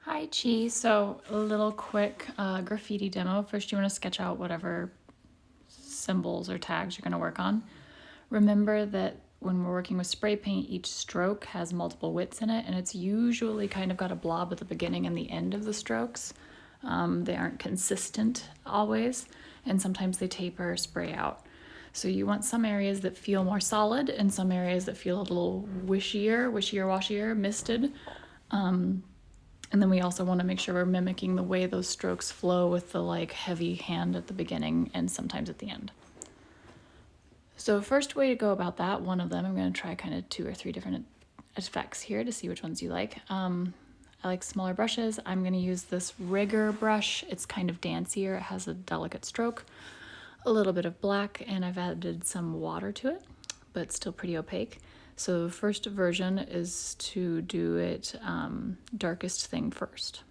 Hi, Chi. So, a little quick graffiti demo. First, you want to sketch out whatever symbols or tags you're going to work on. Remember that when we're working with spray paint, each stroke has multiple widths in it, and it's usually kind of got a blob at the beginning and the end of the strokes. They aren't consistent always, and sometimes they taper or spray out. So you want some areas that feel more solid and some areas that feel a little washier, misted. And then we also want to make sure we're mimicking the way those strokes flow with the like heavy hand at the beginning and sometimes at the end. So first way to go about that, one of them, I'm going to try kind of 2 or 3 different effects here to see which ones you like. I like smaller brushes. I'm going to use this rigger brush. It's kind of dancier. It has a delicate stroke, a little bit of black, and I've added some water to it, but still pretty opaque. So the first version is to do it darkest thing first.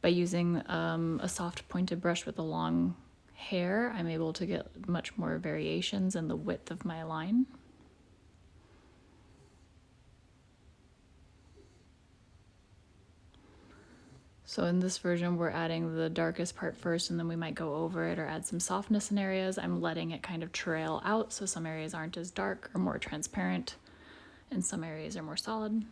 By using a soft pointed brush with a long hair, I'm able to get much more variations in the width of my line. So in this version, we're adding the darkest part first, and then we might go over it or add some softness in areas. I'm letting it kind of trail out, so some areas aren't as dark or more transparent, and some areas are more solid.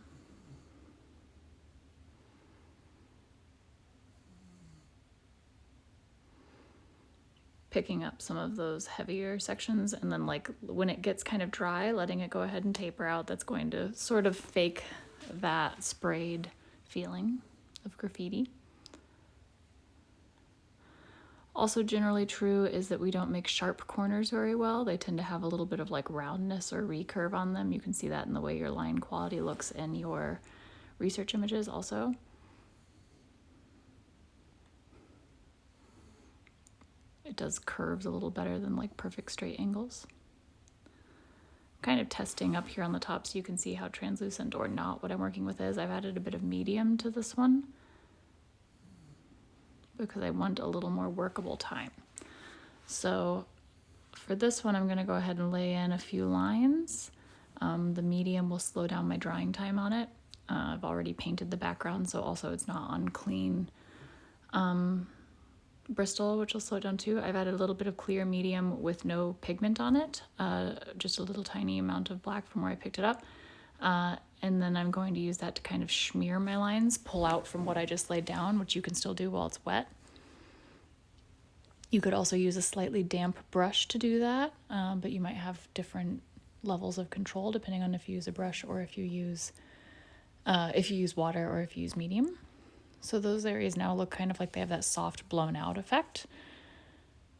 Picking up some of those heavier sections, and then like when it gets kind of dry, letting it go ahead and taper out. That's going to sort of fake that sprayed feeling of graffiti. Also generally true is that we don't make sharp corners very well. They tend to have a little bit of like roundness or recurve on them. You can see that in the way your line quality looks in your research images also. It does curves a little better than like perfect straight angles. Kind of testing up here on the top so you can see how translucent or not what I'm working with is. I've added a bit of medium to this one because I want a little more workable time. So for this one, I'm going to go ahead and lay in a few lines. The medium will slow down my drying time on it. I've already painted the background, so also it's not on clean Bristol, which will slow down too. I've added a little bit of clear medium with no pigment on it, just a little tiny amount of black from where I picked it up. And then I'm going to use that to kind of smear my lines, pull out from what I just laid down, which you can still do while it's wet. You could also use a slightly damp brush to do that, but you might have different levels of control depending on if you use a brush or if you use water or if you use medium. So those areas now look kind of like they have that soft blown out effect.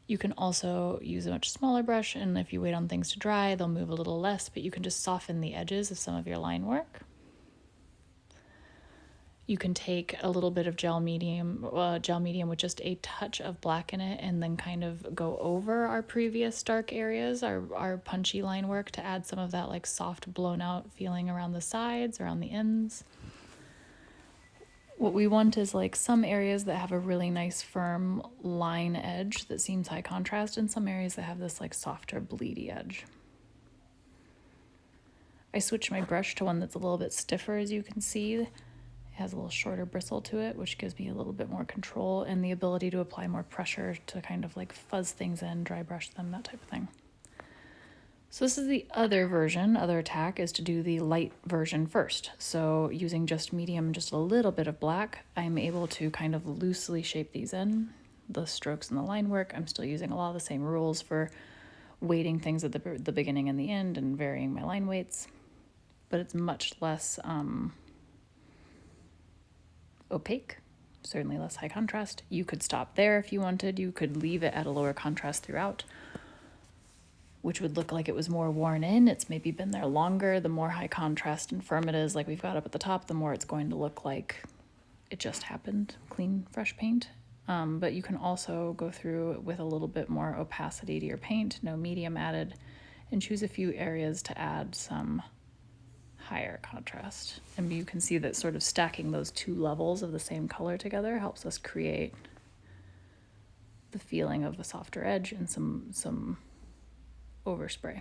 You can also use a much smaller brush, and if you wait on things to dry, they'll move a little less, but you can just soften the edges of some of your line work. You can take a little bit of gel medium with just a touch of black in it, and then kind of go over our previous dark areas, our punchy line work, to add some of that like soft blown out feeling around the sides, around the ends. What we want is like some areas that have a really nice firm line edge that seems high contrast, and some areas that have this like softer bleedy edge. I switched my brush to one that's a little bit stiffer, as you can see. It has a little shorter bristle to it, which gives me a little bit more control and the ability to apply more pressure to kind of like fuzz things in, dry brush them, that type of thing. So this is the other version. Other attack is to do the light version first. So using just medium and just a little bit of black, I'm able to kind of loosely shape these in. The strokes and the line work, I'm still using a lot of the same rules for weighting things at the beginning and the end and varying my line weights. But it's much less opaque, certainly less high contrast. You could stop there if you wanted. You could leave it at a lower contrast throughout, which would look like it was more worn in. It's maybe been there longer. The more high contrast and firm it is, like we've got up at the top, the more it's going to look like it just happened, clean, fresh paint. But you can also go through with a little bit more opacity to your paint, no medium added, and choose a few areas to add some higher contrast. And you can see that sort of stacking those 2 levels of the same color together helps us create the feeling of a softer edge and some overspray.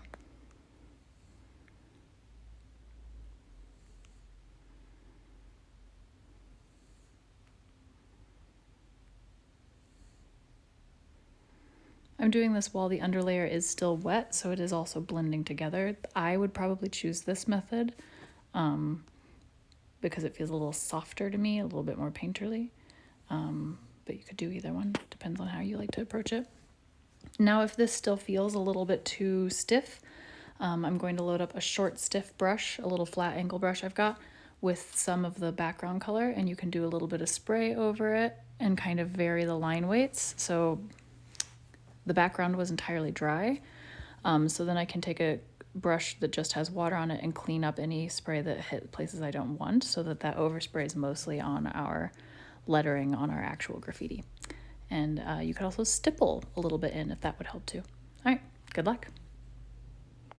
I'm doing this while the underlayer is still wet, so it is also blending together. I would probably choose this method because it feels a little softer to me, a little bit more painterly. But you could do either one, depends on how you like to approach it. Now, if this still feels a little bit too stiff, I'm going to load up a short stiff brush, a little flat angle brush I've got, with some of the background color, and you can do a little bit of spray over it and kind of vary the line weights. So the background was entirely dry, so then I can take a brush that just has water on it and clean up any spray that hit places I don't want, so that overspray is mostly on our lettering on our actual graffiti. And you could also stipple a little bit in if that would help too. All right, good luck.